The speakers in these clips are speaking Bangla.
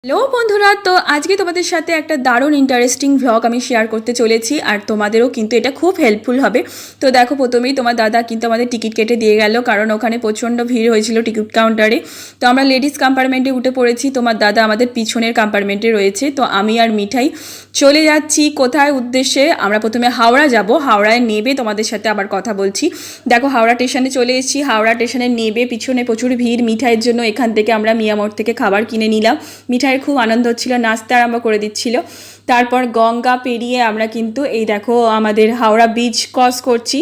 হ্যালো বন্ধুরা, তো আজকে তোমাদের সাথে একটা দারুণ ইন্টারেস্টিং ভ্লগ আমি শেয়ার করতে চলেছি। আর তোমাদেরও কিন্তু এটা খুব হেল্পফুল হবে। তো দেখো, প্রথমেই তোমার দাদা কিন্তু আমাদের টিকিট কেটে দিয়ে গেল, কারণ ওখানে প্রচণ্ড ভিড় হয়েছিল টিকিট কাউন্টারে। তো আমরা লেডিস কম্পার্টমেন্টে উঠে পড়েছি, তোমার দাদা আমাদের পিছনের কম্পার্টমেন্টে রয়েছে। তো আমি আর মিঠাই চলে যাচ্ছি কোথায় উদ্দেশ্যে। আমরা প্রথমে হাওড়া যাব, হাওড়ায় নেবে তোমাদের সাথে আবার কথা বলছি। দেখো, হাওড়া স্টেশনে চলে এসেছি। হাওড়া স্টেশনে নেবে পিছনে প্রচুর ভিড়। মিঠাইয়ের জন্য এখান থেকে আমরা মিয়ামোড় থেকে খাবার কিনে নিলাম। মিঠাইয়ের খুব আনন্দ হচ্ছিল, নাচতে আরম্ভ করে দিচ্ছিল। তারপর গঙ্গা পেরিয়ে আমরা কিন্তু এই দেখো আমাদের হাওড়া ব্রিজ ক্রস করছি।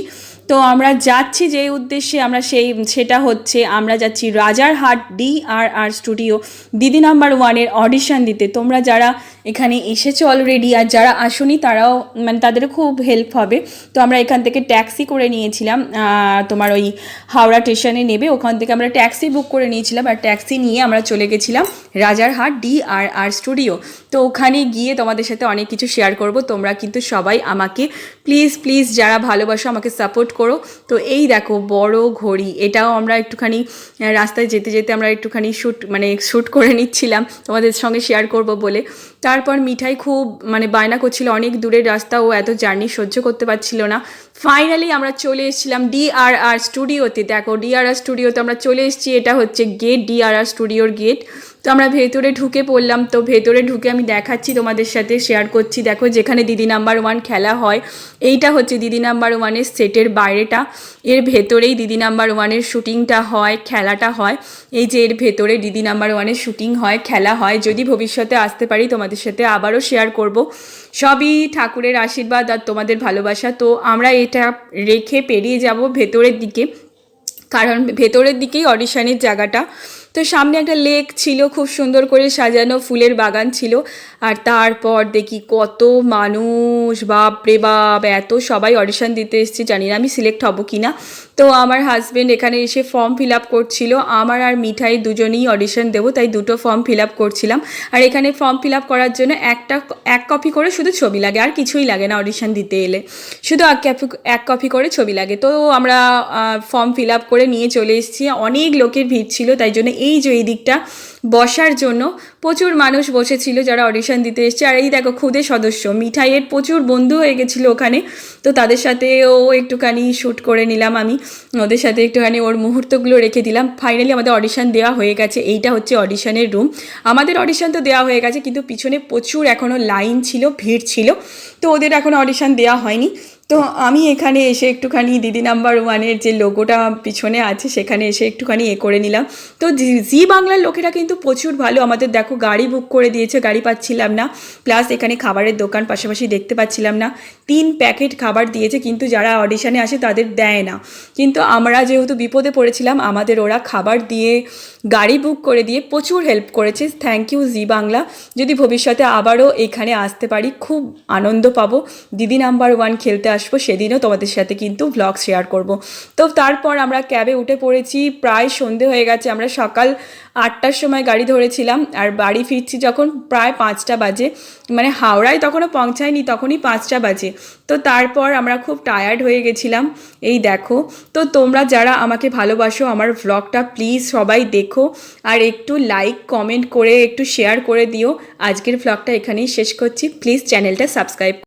তো আমরা যাচ্ছি যে উদ্দেশ্যে, সেটা হচ্ছে আমরা যাচ্ছি রাজারহাট DRR স্টুডিও দিদি নাম্বার 1-এর অডিশন দিতে। তোমরা যারা এখানে এসেছো অলরেডি আর যারা আসোনি তারাও তাদেরও খুব হেল্প হবে। তো আমরা এখান থেকে ট্যাক্সি করে নিয়েছিলাম, তোমার ওই হাওড়া স্টেশনে নেবে ওখান থেকে আমরা ট্যাক্সি বুক করে নিয়েছিলাম। আর ট্যাক্সি নিয়ে আমরা চলে গেছিলাম রাজারহাট DRR স্টুডিও। তো ওখানে গিয়ে তোমাদের সাথে অনেক কিছু শেয়ার করব। তোমরা কিন্তু সবাই আমাকে প্লিজ যারা ভালোবাসো আমাকে সাপোর্ট করো। তো এই দেখো বড় ঘড়ি, এটাও আমরা একটুখানি রাস্তায় যেতে যেতে আমরা একটুখানি শ্যুট করে নিচ্ছিলাম তোমাদের সঙ্গে শেয়ার করব বলে। তারপর মিঠাই খুব বায়না করছিল, অনেক দূরের রাস্তা, ও এত জার্নি সহ্য করতে পারছিল না। ফাইনালি আমরা চলে এসেছিলাম DRR স্টুডিওতে। দেখো DRR স্টুডিওতে আমরা চলে এসেছি, এটা হচ্ছে গেট, DRR স্টুডিওর গেট। তো আমরা ভেতরে ঢুকে পড়লাম। তো ভেতরে ঢুকে আমি দেখাচ্ছি তোমাদের সাথে, শেয়ার করছি। দেখো, যেখানে দিদি নাম্বার 1 খেলা হয়, এইটা হচ্ছে দিদি নাম্বার 1-এর সেটের বাইরেটা। এর ভেতরেই দিদি নাম্বার 1-এর শ্যুটিংটা হয়, খেলাটা হয়। এই যে এর ভেতরে দিদি নাম্বার 1-এর শ্যুটিং হয়, খেলা হয়। যদি ভবিষ্যতে আসতে পারি তোমাদের সাথে আবারও শেয়ার করব। সবই ঠাকুরের আশীর্বাদ আর তোমাদের ভালোবাসা। তো আমরা এটা রেখে পেরিয়ে যাব ভেতরের দিকে, কারণ ভেতরের দিকেই অডিশনের জায়গাটা। তো সামনে একটা লেক ছিল, খুব সুন্দর করে সাজানো, ফুলের বাগান ছিল। আর তারপর দেখি কত মানুষ, বাপ রে বাপ, এত সবাই অডিশন দিতে এসেছে। জানি না আমি সিলেক্ট হব কি না। তো আমার হাজব্যান্ড এখানে এসে ফর্ম ফিল আপ করছিল। আমার আর মিঠাই দুজনেই অডিশন দেবো, তাই দুটো ফর্ম ফিল আপ করছিলাম। আর এখানে ফর্ম ফিল আপ করার জন্য এক কপি করে শুধু ছবি লাগে, আর কিছুই লাগে না অডিশন দিতে এলে, শুধু এক কপি করে ছবি লাগে। তো আমরা ফর্ম ফিল আপ করে নিয়ে চলে এসেছি। অনেক লোকের ভিড় ছিল, তাই জন্য এই যে এই দিকটা বসার জন্য প্রচুর মানুষ বসেছিল যারা অডিশন দিতে এসছে। আর এই দেখো খুদে সদস্য মিঠাইয়ের প্রচুর বন্ধু হয়ে গেছিলো ওখানে। তো তাদের সাথেও একটুখানি শ্যুট করে নিলাম, আমি ওদের সাথে একটুখানি ওর মুহূর্তগুলো রেখে দিলাম। ফাইনালি আমাদের অডিশন দেওয়া হয়ে গেছে। এইটা হচ্ছে অডিশনের রুম। আমাদের অডিশন তো দেওয়া হয়ে গেছে, কিন্তু পিছনে প্রচুর এখনও লাইন ছিল, ভিড় ছিল। তো ওদের এখনও অডিশন দেওয়া হয়নি। তো আমি এখানে এসে একটুখানি দিদি নাম্বার 1-এর যে লোগোটা পিছনে আছে সেখানে এসে একটুখানি করে নিলাম। তো জি বাংলার লোকেরা কিন্তু প্রচুর ভালো। আমাদের দেখো গাড়ি বুক করে দিয়েছে, গাড়ি পাচ্ছিলাম না। প্লাস এখানে খাবারের দোকান পাশাপাশি দেখতে পাচ্ছিলাম না। 3 প্যাকেট খাবার দিয়েছে, কিন্তু যারা অডিশনে আসে তাদের দেয় না। কিন্তু আমরা যেহেতু বিপদে পড়েছিলাম, আমাদের ওরা খাবার দিয়ে, গাড়ি বুক করে দিয়ে প্রচুর হেল্প করেছে। থ্যাংক ইউ জি বাংলা। যদি ভবিষ্যতে আবারও এখানে আসতে পারি খুব আনন্দ পাবো। দিদি নাম্বার 1 খেলতে আসবো, সেদিনও তোমাদের সাথে কিন্তু ব্লগ শেয়ার করব। তো তারপর আমরা ক্যাবে উঠে পড়েছি। প্রায় সন্ধে হয়ে গেছে, আমরা সকাল 8টার সময় গাড়ি ধরেছিলাম। আর বাড়ি ফিরছি যখন প্রায় 5টা বাজে, হাওড়ায় তখনও পৌঁছায়নি, তখনই 5টা বাজে। তো তারপর আমরা খুব টায়ার্ড হয়ে গেছিলাম। এই দেখো, তো তোমরা যারা আমাকে ভালোবাসো আমার ভ্লগটা প্লিজ সবাই দেখো, আর একটু লাইক কমেন্ট করে একটু শেয়ার করে দিও। আজকের ভ্লগটা এখানেই শেষ করছি। প্লিজ চ্যানেলটা সাবস্ক্রাইব